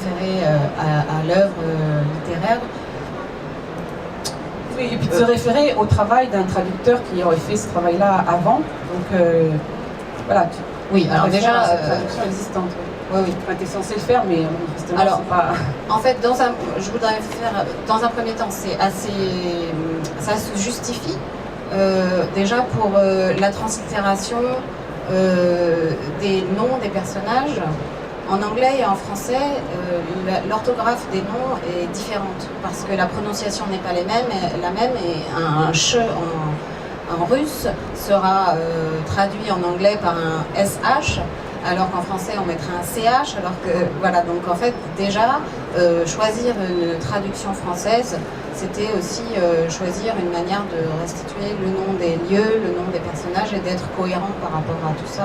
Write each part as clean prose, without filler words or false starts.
référer à l'œuvre littéraire. Oui, et puis de se référer au travail d'un traducteur qui aurait fait ce travail-là avant. Donc voilà. Oui, alors déjà. Cette traduction existante. Oui, oui. Enfin, tu es censé le faire, mais justement, alors, c'est pas. En fait, je voudrais faire. Dans un premier temps, c'est assez. Ça se justifie. Déjà pour la translittération des noms des personnages. En anglais et en français, l'orthographe des noms est différente parce que la prononciation n'est pas la même et un che en russe sera traduit en anglais par un SH alors qu'en français on mettrait un CH, alors que voilà, donc en fait déjà choisir une traduction française, c'était aussi choisir une manière de restituer le nom des lieux, le nom des personnages et d'être cohérent par rapport à tout ça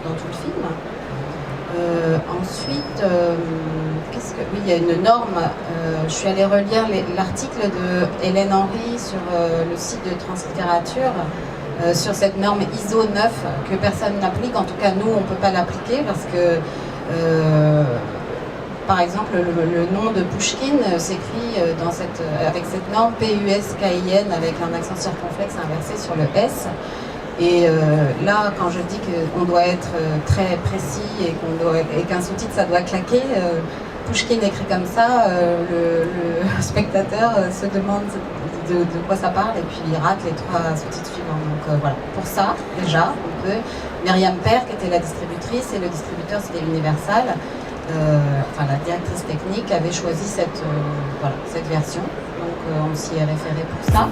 dans tout le film. Ensuite, oui, il y a une norme. Je suis allée relire l'article de Hélène Henry sur le site de Translittérature sur cette norme ISO 9 que personne n'applique. En tout cas, nous, on ne peut pas l'appliquer parce que, par exemple, le nom de Pouchkine s'écrit avec cette norme P-U-S-K-I-N avec un accent circonflexe inversé sur le S. Et là, quand je dis qu'on doit être très précis et qu'un sous-titre, ça doit claquer, Pouchkine écrit comme ça, le spectateur se demande de quoi ça parle et puis il rate les 3 sous-titres suivants. Donc voilà, pour ça, déjà, on peut. Myriam Père, qui était la distributrice, et le distributeur, c'était Universal, enfin la directrice technique, avait choisi cette version. Donc on s'y est référé pour ça.